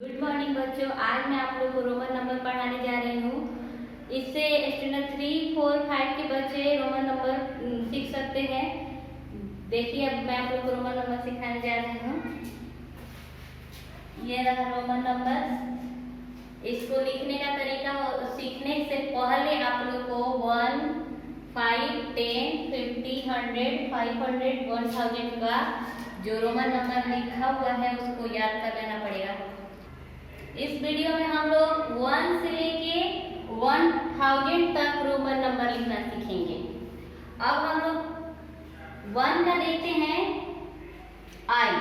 Good morning बच्चों, आज मैं आप लोग को रोमन नंबर पढ़ाने जा रही हूँ। इससे स्टैंडर्ड 3, 4, 5 के बच्चे रोमन नंबर सीख सकते हैं। देखिए, अब मैं आप लोग को रोमन नंबर सिखाने जा रही हूँ। ये रहा रोमन नंबर। इसको लिखने का तरीका सीखने से पहले आप लोग को 1, 5, 10, 50, 100, 500, 1000 का जो रोमन नंबर लिखा हुआ है उसको याद कर लेना पड़ेगा। इस वीडियो में हम लोग 1 से लेके 1000 तक रोमन नंबर लिखना सीखेंगे। अब हम लोग 1 का देखते हैं। आई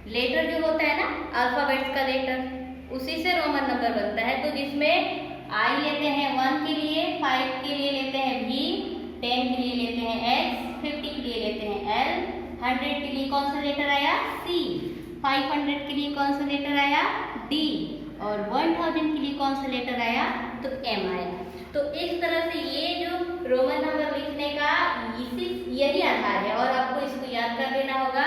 लेटर जो होता है ना, अल्फाबेट्स का लेटर, उसी से रोमन नंबर बनता है। तो जिसमें आई लेते हैं 1 के लिए, 5 के लिए लेते हैं V, 10 के लिए लेते हैं X, 50 के लिए लेते हैं L, 100 के लिए कौन सा लेटर आया C, 500 के लिए कौन सा लेटर आया D और 1000 के लिए कौन सा लेटर आया तो M आया। तो इस तरह से ये जो रोमन नंबर लिखने का यही आधार है और आपको इसको याद कर लेना होगा,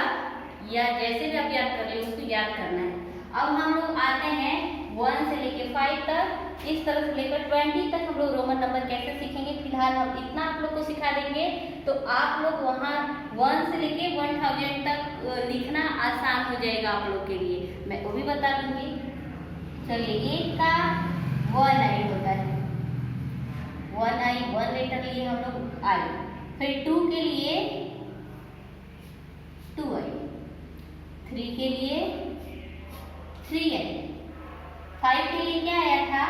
या जैसे भी आप याद कर ले उसको याद करना है। अब हम लोग आते हैं 1 से लेकर 5 तक, इस तरह से लेकर 20 तक हम लोग रोमन नंबर कैसे सीखेंगे। फिलहाल हम इतना आप लोग को सिखा देंगे, तो आप लोग वहाँ 1 से लेकर 1000 तक लिखना आसान हो जाएगा आप लोग के लिए। मैं वो भी बता दूंगी। चलिए, एक का 1 आई होता है, 1 आई, 1 लेटर लिए हम लोग आई। फिर 2 के लिए 2 आई, 3 के लिए 3 आई, 5 के लिए क्या आया था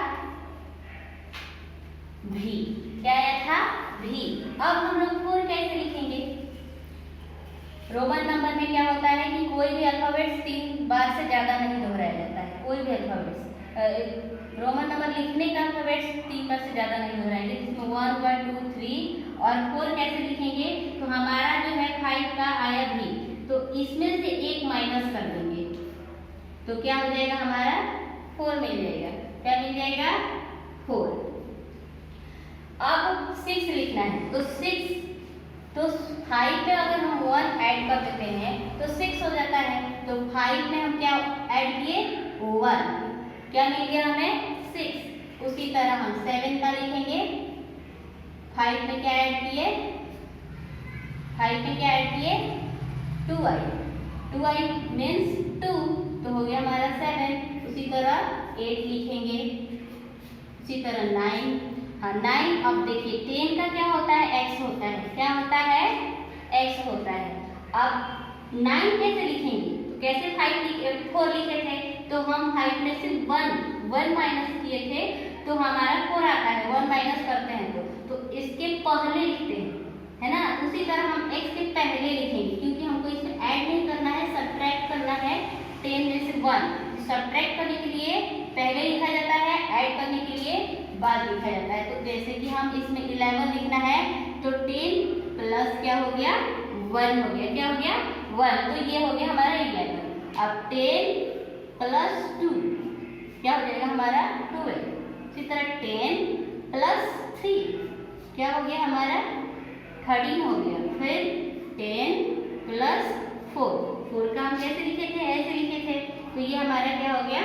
भी, क्या आया था भी। अब हम लोग 4 कैसे लिखेंगे। रोमन नंबर में क्या होता है कि कोई भी अल्फाबेट्स 3 बार से ज्यादा नहीं दोहराया जाता है। कोई भी अल्फाबेट्स रोमन नंबर लिखने का अल्फाबेट्स 3 बार से ज्यादा नहीं दोहराएंगे, जिसमें 1, 1, 2, 3 और 4 कैसे लिखेंगे। तो हमारा जो है 5 का आया भी, तो इसमें से एक माइनस कर देंगे तो क्या हो जाएगा, हमारा 4 मिल जाएगा। क्या मिल जाएगा 4। अब 6 लिखना है, तो 6, तो 5 में अगर हम 1 ऐड कर देते हैं तो 6 हो जाता है। तो 5 में हम क्या ऐड किए 1, क्या मिल गया हमें 6। उसी तरह हम 7 का लिखेंगे। 5 में क्या ऐड किए, 5 में क्या ऐड किए 2 आई, 2 आई मीन्स 2, तो हो गया हमारा 7। उसी तरह 8 लिखेंगे, उसी तरह 9। हाँ 9। अब देखिए 10 का क्या होता है, x होता है। क्या होता है, x होता है। अब 9 कैसे लिखेंगे, तो कैसे 4 लिखे थे, तो हम 5 में से 1 माइनस किए थे, तो हमारा 4 आता है। 1 माइनस करते हैं तो इसके पहले लिखते हैं, है ना। उसी तरह हम x के पहले लिखेंगे, क्योंकि हमको इसमें ऐड नहीं करना है, सब्ट्रैक्ट करना है। 10 में से 1 सब्ट्रैक्ट करने के लिए पहले लिखा जाता है, ऐड करने के लिए बाद लिखा जाता है। तो जैसे कि हम इसमें 11 लिखना है, तो 10 प्लस क्या हो गया 1 हो गया। क्या हो गया 1, तो ये हो गया हमारा 11। अब 10 प्लस 2 क्या हो जाएगा हमारा 12। इसी तरह 10 प्लस 3 क्या हो गया हमारा 13 हो गया। फिर 10 प्लस 4 का हम कैसे लिखे थे, ऐसे लिखे थे, तो ये हमारा क्या हो गया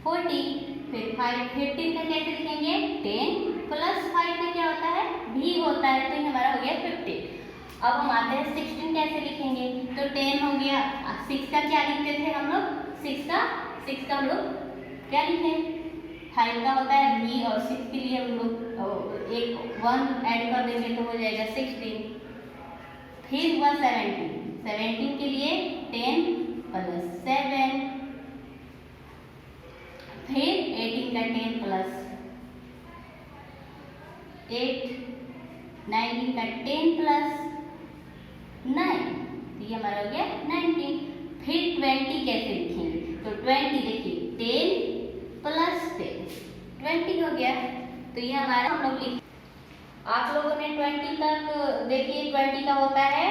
40। फिर 15 का कैसे लिखेंगे, 10 प्लस 5 का क्या होता है भी होता है, तो ये हमारा हो गया 50। अब हम आते हैं 16 कैसे लिखेंगे, तो 10 हो गया। 6 का क्या लिखते थे हम लोग, 6 का हम लोग क्या लिखे, 5 का होता है भी, और 6 के लिए हम लोग एक 1 ऐड कर देंगे तो हो जाएगा 16। फिर हुआ 17 के लिए 10 प्लस 7, फिर 18 का 10 प्लस 8, 19 का 10 प्लस 9, तो ये हमारा हो गया 19। फिर 20 कैसे लिखेंगे, तो 20 देखिए 10 प्लस 10 20 हो गया। तो ये हमारा हम लोग लिख, आप लोगों ने 20 तक देखिए 20 का होता है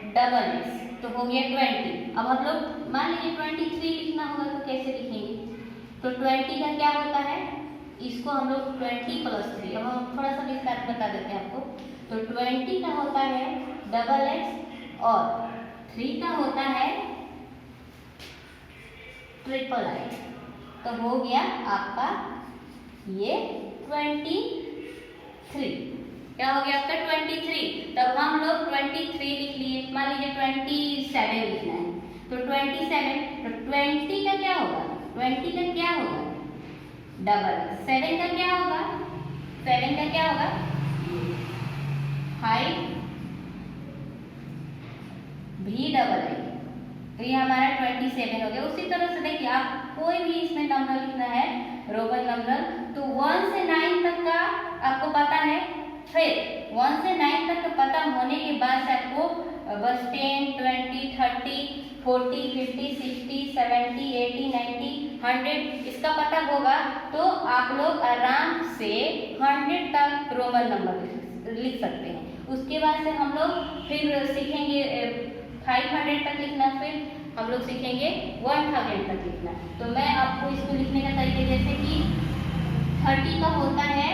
डबल एक्स, तो हो गया 20। अब हम लोग मान लीजिए 23 लिखना होगा, तो कैसे लिखेंगे, तो 20 का क्या होता है, इसको हम लोग 20 प्लस 3, अब हम थोड़ा सा विस्तार बता देते हैं आपको। तो 20 का होता है डबल एक्स और 3 का होता है ट्रिपल आई। तो हो गया आपका ये 23। क्या हो गया आपका 23। तब हम लोग 23 लिख लिए। मान लीजिए 27 लिखना है तो 27, तो 20 का क्या होगा, 20 का क्या होगा डबल, 7 का क्या होगा, 7 का क्या होगा 5 भी डबल आई। तो ये हमारा 27 हो गया। उसी तरह से देखिए आप कोई भी इसमें नंबर लिखना है रोमन नंबर, तो 1 से 9 तक का आपको पता है, फिर 1 से 9 तक का पता होने के बाद से आपको बस 10, 20, 30, 40, 50, 60, 70, 80, 90, 100 इसका पता होगा तो आप लोग आराम से 100 तक रोमन नंबर लिख सकते हैं। उसके बाद से हम लोग फिर सीखेंगे 500 तक लिखना, फिर हम लोग सीखेंगे 1000 तक लिखना। तो मैं आपको इसको लिखने का तरीके जैसे कि 30 का होता है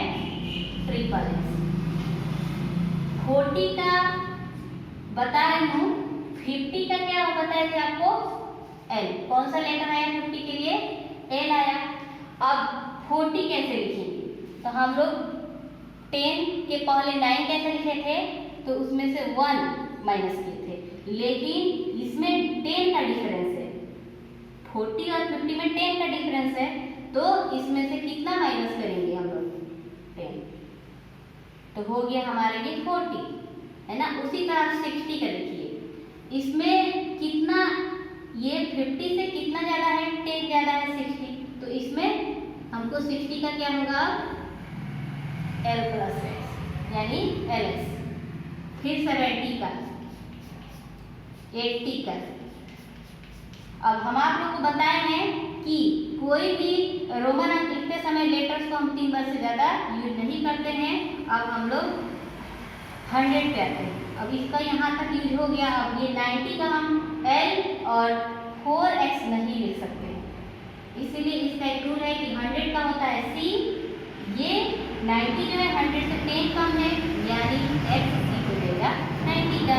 ट्रिपल एक्स, 40 का बता रही हूँ, 50 का क्या बताए थे आपको एल। कौन सा लेटर आया 50 के लिए, एल आया। अब 40 कैसे लिखेंगे, तो हम लोग 10 के पहले 9 कैसे लिखे थे, तो उसमें से 1 माइनस किए थे, लेकिन इसमें 10 का डिफरेंस है, 40 और 50 में 10 का डिफरेंस है, तो इसमें से कितना माइनस करेंगे हम लोग 10, तो हो गया हमारे लिए 40 है ना। उसी तरह 60 का देखिए, इसमें कितना, ये 50 से कितना ज्यादा है, 10 ज्यादा है 60, तो इसमें हमको 60 का क्या होगा L प्लस एक्स यानी LX। फिर 70 का, 80 का। अब हम आप लोग को बताए हैं कि कोई भी रोमन अंक लिखते समय लेटर्स को हम 3 बार से ज्यादा यूज नहीं करते हैं। अब हम लोग 100 पे आते हैं। अब इसका यहाँ तक यूज हो गया। अब ये 90 का हम L और 4x नहीं लिख सकते, इसीलिए इसका एक रूल है कि 100 का होता है C, ये 90 जो है 100 से 10 कम है, यानी x C हो जाएगा 90 का।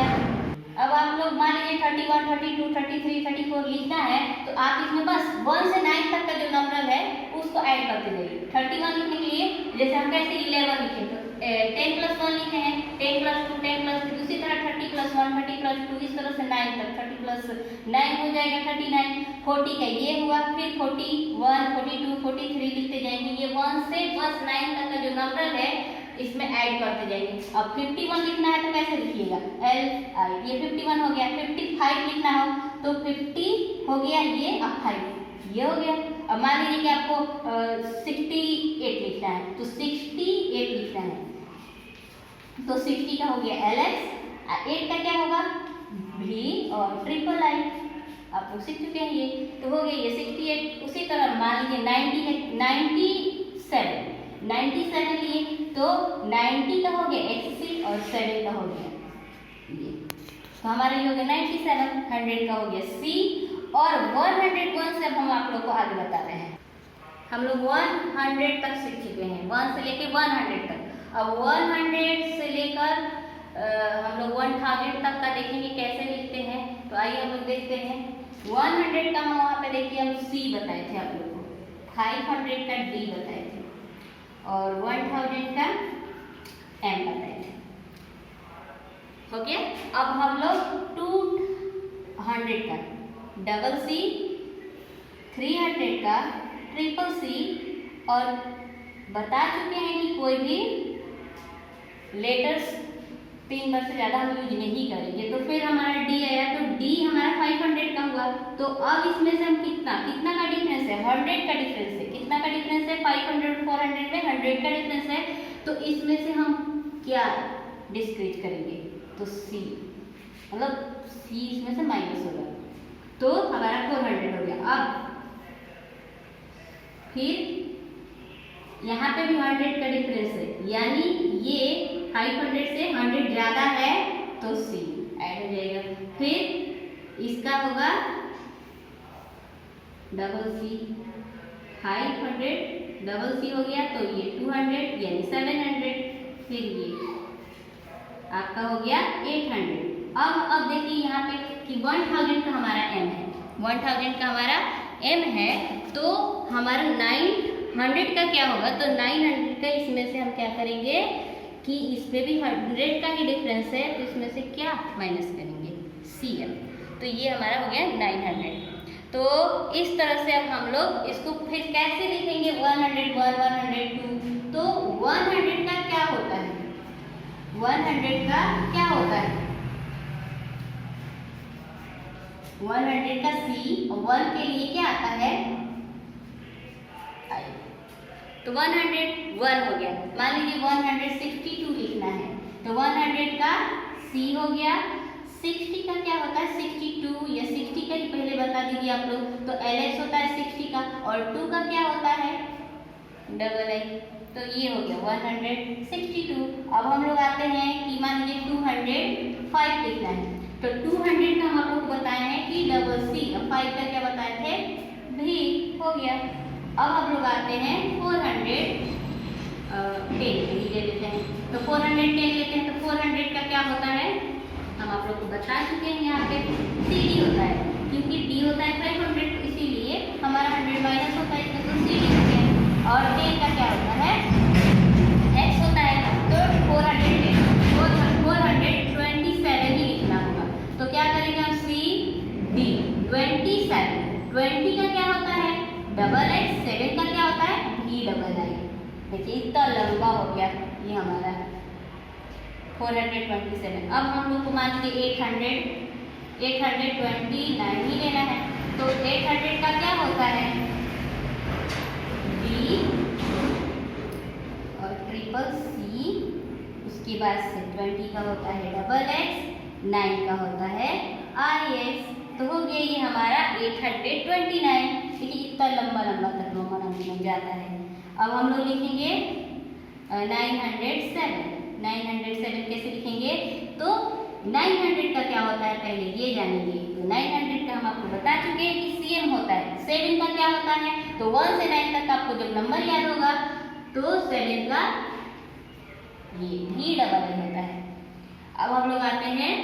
अब आप लोग मान लीजिए 31, 32, 33, 34 लिखना है, तो आप इसमें बस 1 से 9 तक का जो नंबर है उसको ऐड करते जाइए। 31 लिखने के लिए जैसे हम कैसे 11 लिखे, तो 10 + 1 लिखे हैं, 10 + 2, 10 + 3, उसी तरह 30 + 1, 30 + 2, इस तरह से 9 तक, 30 + 9 हो जाएगा 39। 40 का ये हुआ, फिर 41, 42, 43 लिखते जाएंगे। ये 1 से बस 9 तक का जो नंबर है इसमें ऐड करते जाएंगे। अब 51 लिखना है तो कैसे लिखिएगा L I, ये 51 हो गया। 55 लिखना हो तो 50 हो गया ये, अब 5 ये हो गया। अब मान लीजिए कि आपको 68 लिखना है तो 68 लिखना है, तो 60 का हो गया LX, 8 का क्या होगा V और ट्रिपल I। आप लोग सीख चुके हैं ये, तो हो गया ये 68। उसी तरह मान लीजिए 90 है, 97 लिए तो 90 का हो गया XC और 7 का हो गया ये, तो हमारा ये हो गया 97। 100 का हो गया C और 101 से अब हम आप लोग को आगे बता रहे हैं। हम लोग 100 तक सीख चुके हैं, 1 से लेकर 100 तक। अब 100 से लेकर हम लोग 1000 तक का देखेंगे कैसे लिखते हैं। तो आइए हम लोग देखते हैं। 100 का हम वहाँ पे देखिए हम C बताए थे आप लोग को, 500 का D बताए थे और 1000 का M बताए थे। ओके, अब हम लोग 200 का डबल C, 300 का ट्रिपल C और बता चुके हैं कि कोई भी लेटर्स 3 बार से ज़्यादा हम यूज नहीं करेंगे। तो फिर हमारा D आया, तो D हमारा 500 का हुआ। तो अब इसमें से हम कितना का डिफरेंस है, 100 का डिफरेंस है। कितना का डिफरेंस है, 500 400 में 100 का डिफरेंस है। तो इसमें से हम क्या डिस्क्रीज करेंगे, तो C, मतलब C इसमें से माइनस होगा, तो हमारा 400 हो गया। अब फिर यहाँ पे भी 100 का डिफरेंस है, यानी ये 500 से 100 ज़्यादा है तो C ऐड हो जाएगा। फिर इसका होगा डबल C, 500 डबल C हो गया तो ये 200 यानी 700। फिर ये आपका हो गया 800। अब देखिए यहाँ पे कि 1000 का हमारा M है, 1000 का हमारा m है तो हमारा 900 का क्या होगा, तो 900 का इसमें से हम क्या करेंगे कि इस पे भी 100 का ही डिफरेंस है, तो इसमें से क्या माइनस करेंगे Cm। तो ये हमारा हो गया 900। तो इस तरह से अब हम लोग इसको फिर कैसे लिखेंगे 101, 102। तो 100 का क्या होता है, 100 का क्या होता है, 100 का C 1 के लिए क्या आता है I। तो 101 हो गया। मान लीजिए 162 लिखना है तो 100 का C हो गया, 60 का क्या होता है 62 या 60 का ही पहले बता दीजिए आप लोग। तो LS होता है 60 का और 2 का क्या होता है डबल I। तो ये हो गया 162। अब हम लोग आते हैं कि मान लीजिए 205 लिखना है तो 200 का हम आप लोग को बताए हैं कि डबल C, 5 का क्या बताए थे V हो गया। अब हम लोग आते हैं 410 ले लेते हैं तो 410 लेते हैं तो 400 का क्या होता है हम आप लोग को बता चुके हैं, यहाँ पे CD होता है क्योंकि D होता है 500 इसीलिए हमारा 100 माइनस होता है इसमें तो CD हो गया। और 10 का क्या होता है X होता है तो 427 ही लिखना होगा। तो क्या करेंगे हम CD 27, 20 का क्या होता है डबल X, 7 का क्या होता है V डबल I। देखिए इतना लंबा हो गया ये हमारा 427। अब हम लोग को मान लीजिए 829 ही लेना है तो 800 का क्या होता है B और ट्रिपल C, उसके बाद से 20 का होता है डबल X, 9 का होता है IX। तो हो गया ये हमारा 829। देखिए इतना लंबा लंबा तक रोमन अंक में जाता है। अब हम लोग लिखेंगे 907 कैसे लिखेंगे, तो 900 का क्या होता है पहले ये जानेंगे। तो 900 का हम आपको बता चुके हैं कि CM होता है। 7 का क्या होता है, तो 1 से 9 तक आपको जब नंबर याद होगा तो 7 का ये V डबल I होता है। अब हम लोग आते हैं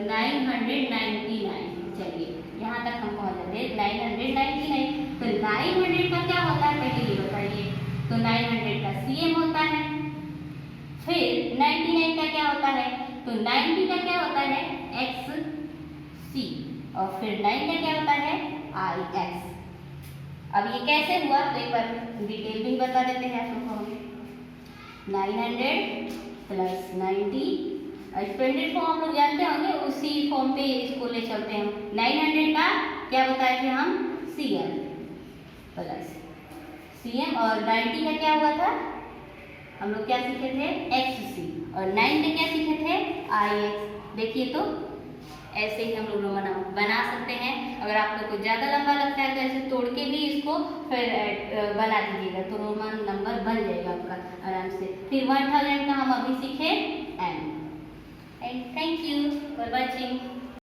999। चलिए यहाँ तक हम पहुँच जाते हैं 999। तो 900 का क्या होता है पहले ये बताइए। तो 900 का CM होता है, फिर 99 का क्या होता है, तो 90 का क्या होता है XC और फिर 9 का क्या होता है IX। अब ये कैसे हुआ तो एक बार डिटेल भी बता देते हैं आप लोगों को। 900 प्लस 90 स्टैंडर्ड फॉर्म हम लोग जानते होंगे, उसी फॉर्म पे इसको ले चलते हैं। 900 का क्या बताए थे हम CM प्लस CM और 90 का क्या हुआ था हम लोग क्या सीखे थे XC और 9 में क्या सीखे थे IX। देखिए तो ऐसे ही हम लोग बना सकते हैं। अगर आप लोग को ज़्यादा लंबा लगता है तो ऐसे तोड़ के भी इसको फिर बना दीजिएगा तो रोमन नंबर बन जाएगा आपका आराम से। फिर 1000 का हम अभी सीखे M। And thank you for watching.